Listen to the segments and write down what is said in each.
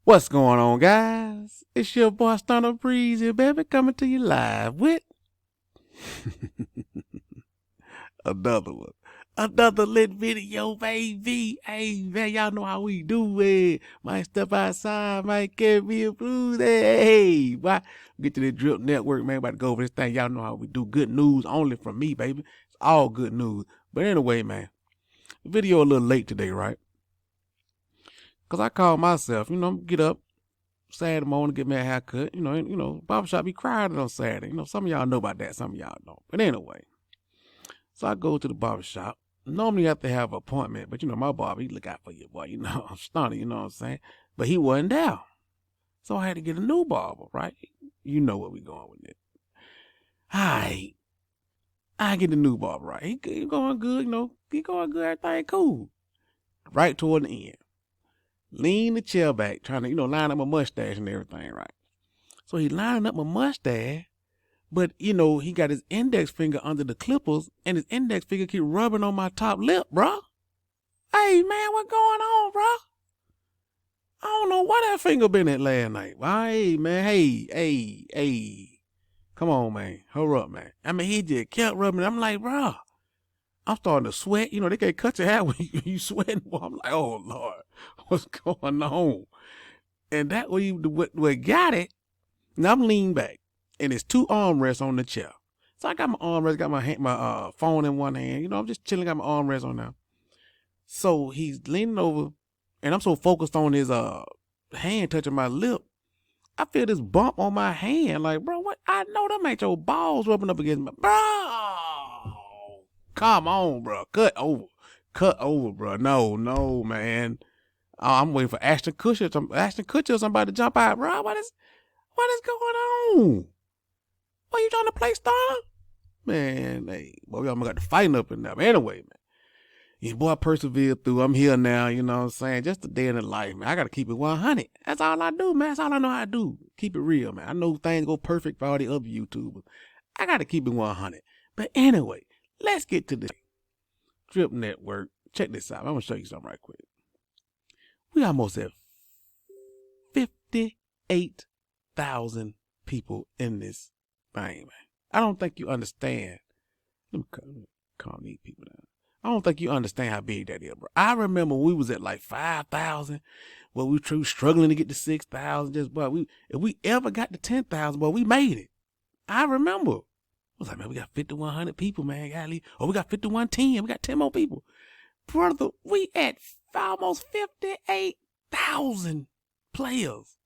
What's going on, guys? It's your boy Stunner Breezy, baby, coming to you live with another one. Another lit video, baby. Hey, man, y'all know how we do it. Might step outside, might get me a blues. Hey, why? Get to the Drip Network, man. About to go over this thing. Y'all know how we do. Good news only from me, baby. It's all good news. But anyway, man, the video a little late today, right? Because I called myself, get up Saturday morning, get me a haircut. Barbershop be crowded on Saturday. Some of y'all know about that, some of y'all don't. But anyway, so I go to the barbershop. Normally you have to have an appointment, but my barber, he look out for you, boy. I'm stunning, you know what I'm saying? But he wasn't there. So I had to get a new barber, right? You know where we going with it. I get the new barber, right? He going good, he going good, everything cool. Right toward the end. Lean the chair back, trying to, line up my mustache and everything, right? So he lining up my mustache, but, he got his index finger under the clippers, and his index finger keep rubbing on my top lip, bro. Hey, man, what going on, bro? I don't know where that finger been at last night. Hey, man, hey. Come on, man. Hurry up, man. I mean, he just kept rubbing. I'm like, bro, I'm starting to sweat. They can't cut your hair when you sweating. Boy, I'm like, oh, Lord, what's going on? And that way, what got it, now I'm leaning back, and it's two armrests on the chair. So I got my armrest, got my phone in one hand. I'm just chilling, got my armrest on now. So he's leaning over, and I'm so focused on his hand touching my lip, I feel this bump on my hand. Like, bro, what? I know them ain't your balls rubbing up against my, bro. Come on, bro. Cut over, bro. No, man. I'm waiting for Ashton Kutcher or somebody to jump out, bro. What is going on? What, you trying to play star? Man, hey, boy, we almost got the fighting up in there. But anyway, man. Yeah, boy, I persevered through. I'm here now, you know what I'm saying? Just a day in the life, man. I got to keep it 100. That's all I do, man. That's all I know how to do. Keep it real, man. I know things go perfect for all the other YouTubers. I got to keep it 100. But anyway, let's get to the Drip Network. Check this out. I'm going to show you something right quick. We almost have 58,000 people in this thing, man. I don't think you understand. Let me calm these people down. I don't think you understand how big that is, bro. I remember we was at like 5,000. Well, we were struggling to get to 6,000. But if we ever got to 10,000, well, we made it. I remember. I was like, man, we got 5,100 people, man. We got 5,110. We got 10 more people. Brother, we at almost 58,000 players.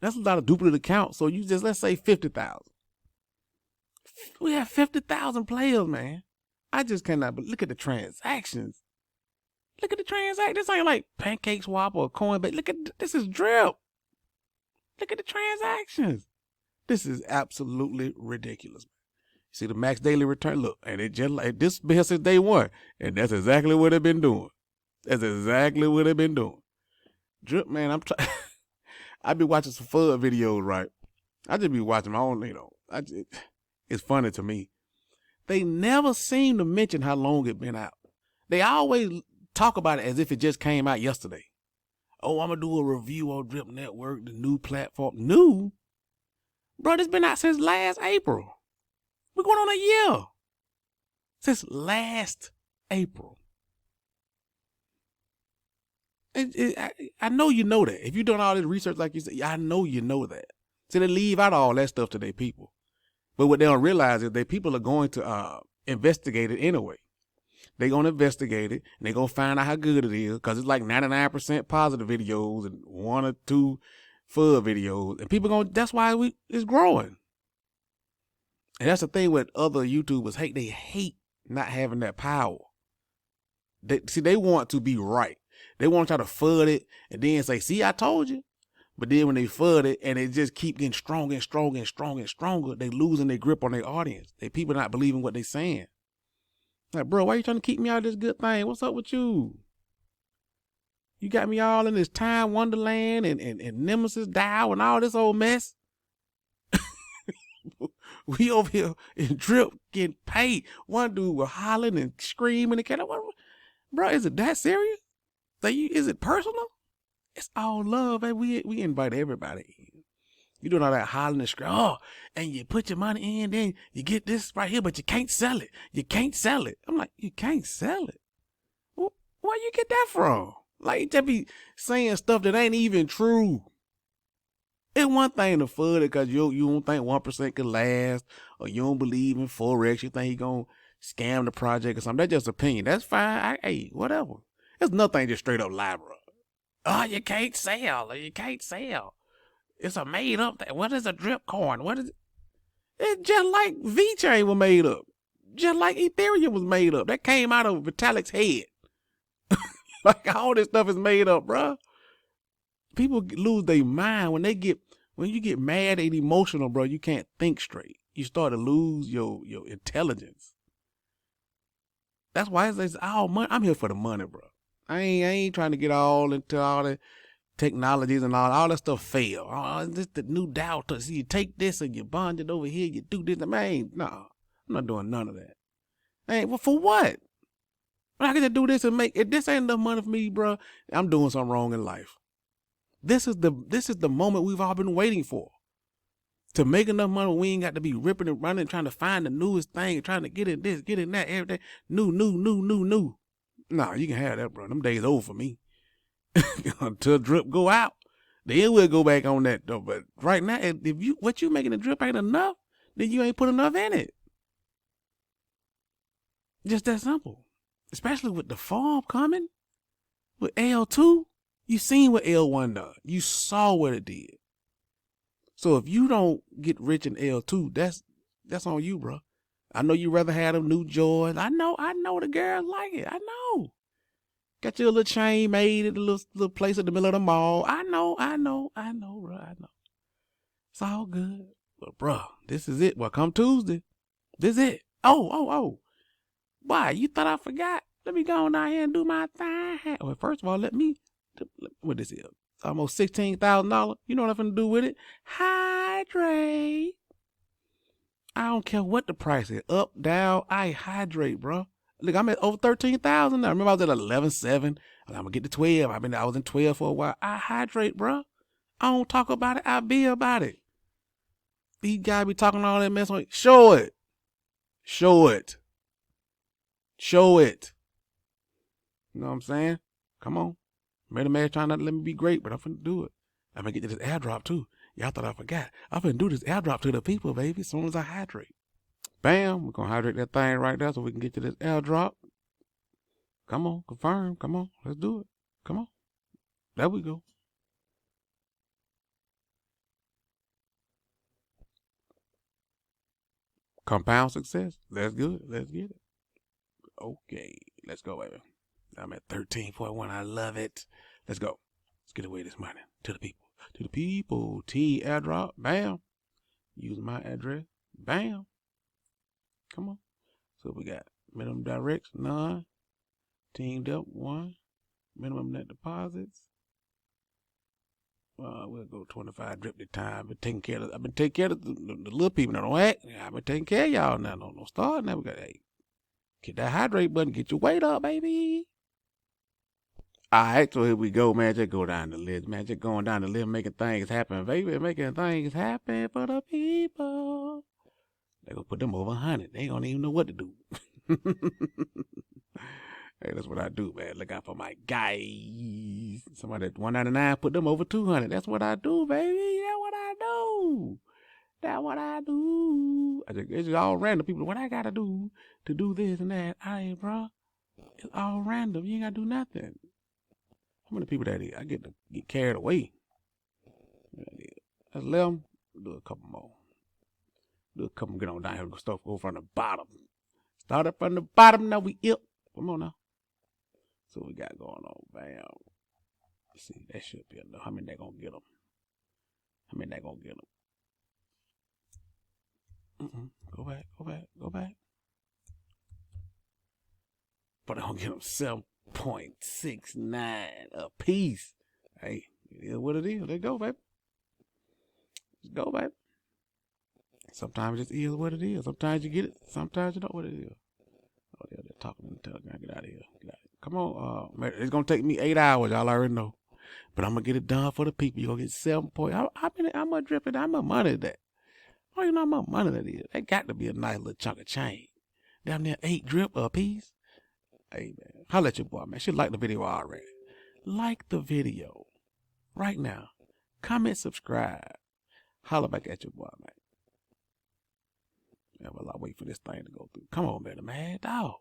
That's a lot of duplicate accounts. So you just, let's say 50,000. We have 50,000 players, man. I just cannot, but look at the transactions. Look at the transactions. This ain't like Pancake Swap or Coinbase. Look at, this is Drip. Look at the transactions. This is absolutely ridiculous. See the max daily return? Look, and it just like this been since day one. And that's exactly what they've been doing. That's exactly what they've been doing. Drip, man, I'm trying. I be watching some FUD videos, right? I just be watching my own, it's funny to me. They never seem to mention how long it been out. They always talk about it as if it just came out yesterday. Oh, I'm going to do a review on Drip Network, the new platform. New? Bro, it's been out since last April. We're going on a year. Since last April. I know you know that. If you're doing all this research like you said, I know you know that. So they leave out all that stuff to their people. But what they don't realize is that people are going to investigate it anyway. They're going to investigate it, and they're going to find out how good it is, because it's like 99% positive videos and 1 or 2 FUD videos. And people that's why it's growing. And that's the thing with other YouTubers hate. They hate not having that power. They want to be right. They want to try to FUD it and then say, see, I told you. But then when they FUD it and they just keep getting stronger and stronger and stronger and stronger, they losing their grip on their audience. People not believing what they saying. Like, bro, why you trying to keep me out of this good thing? What's up with you? You got me all in this time wonderland and Nemesis Dial and all this old mess. We over here in Drip getting paid. One dude was hollering and screaming and bro, is it that serious? Is it personal? It's all love, baby. We invite everybody in. You doing all that hollering and screaming, and you put your money in, then you get this right here, but you can't sell it. You can't sell it. I'm like, you can't sell it? Where you get that from? Like, you just be saying stuff that ain't even true. It's one thing to fud it because you don't think 1% could last, or you don't believe in Forex. You think he gonna scam the project or something. That's just opinion. That's fine. Hey, whatever. It's nothing just straight up lie, bro. Oh, you can't sell. You can't sell. It's a made up thing. What is a drip coin? What is it? It's just like V-Chain was made up. Just like Ethereum was made up. That came out of Vitalik's head. Like, all this stuff is made up, bro. People lose their mind when you get mad and emotional, bro. You can't think straight. You start to lose your intelligence. That's why it's all money. I'm here for the money, bro. I ain't trying to get all into all the technologies and all that stuff fail. Oh, this the new Dow. See, you take this and you bond it over here. You do this. I'm not doing none of that. Well, for what? I can just do this and make it. This ain't enough money for me, bro. I'm doing something wrong in life. This is the moment we've all been waiting for. To make enough money, we ain't got to be ripping and running, trying to find the newest thing, trying to get in this, get in that, everything. New. Nah, you can have that, bro. Them days over for me. Until drip go out, then we'll go back on that though. But right now, if what you making the drip ain't enough, then you ain't put enough in it. Just that simple. Especially with the farm coming, with L2, you seen what L1 done. You saw what it did. So if you don't get rich in L2, that's on you, bro. I know you rather have them new Jordans. I know the girls like it. I know. Got your little chain made at the little place in the middle of the mall. I know, bro. I know. It's all good. But, bro, this is it. Well, come Tuesday. This is it. Oh. Why? You thought I forgot? Let me go on down here and do my thing. Well, first of all, what this is? It's almost $16,000. You know what I'm going to do with it? Hydrate. I don't care what the price is. Up, down, I hydrate, bro. Look, I'm at over 13,000 now. Remember I was at 11.7. I'm going to get to 12. I was in 12 for a while. I hydrate, bro. I don't talk about it. I be about it. These guys be talking all that mess on. Show it. You know what I'm saying? Come on. Made a man trying not to let me be great, but I'm finna do it. I'm gonna get to this airdrop too. Y'all thought I forgot. I'm finna do this airdrop to the people, baby, as soon as I hydrate. Bam, we're gonna hydrate that thing right there so we can get to this airdrop. Come on, confirm. Come on, let's do it. Come on. There we go. Compound success. That's good. Let's get it. Okay, let's go, baby. I'm at 13.1. I love it. Let's go. Let's get away this money to the people. To the people. T airdrop. Bam. Use my address. Bam. Come on. So we got minimum directs, none. Teamed up, 1. Minimum net deposits. We'll go 25 drip at time. I've been taking care of the little people that don't act. I've been taking care of y'all now. Don't start now. We got get that hydrate button. Get your weight up, baby. All right, so here we go, man. Just go down the list, man. Just going down the list, making things happen, baby. Making things happen for the people. They gonna put them over 100. They don't even know what to do. Hey, that's what I do, man. Look out for my guys. Somebody at 199, put them over 200. That's what I do, baby. That's what I do. It's just all random people. What I gotta do to do this and that. Bro. It's all random. You ain't gotta do nothing. How many people that is? I get carried away. Let's let them do a couple more. Get on down here. Stuff go from the bottom. Started from the bottom. Now we up. Come on now. So we got going on. Bam. Let's see, that should be enough. How many they gonna get them? Go back. But I don't get them 7.69 a piece. Hey, it is what it is. Let's go, baby. Sometimes it is what it is. Sometimes you get it. Sometimes you know what it is. Oh, they're talking in the telegram. Get out of here. Come on. It's going to take me 8 hours. Y'all already know. But I'm gonna get it done for the people. You gonna get 7 point. I'm gonna drip it. I'm gonna money that. Oh, you know how much money that is. That got to be a nice little chunk of change. Down there, 8 drip a piece. Hey man, holla at your boy, man. Should like the video already. Like the video right now. Comment, subscribe. Holla back at your boy, man. Yeah, well, I wait for this thing to go through. Come on, man, dog.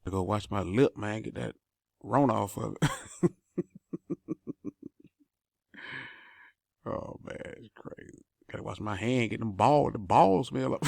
I go wash my lip, man. Get that Rona off of it. Oh man, it's crazy. Gotta wash my hand. Get them balls. The balls smell up.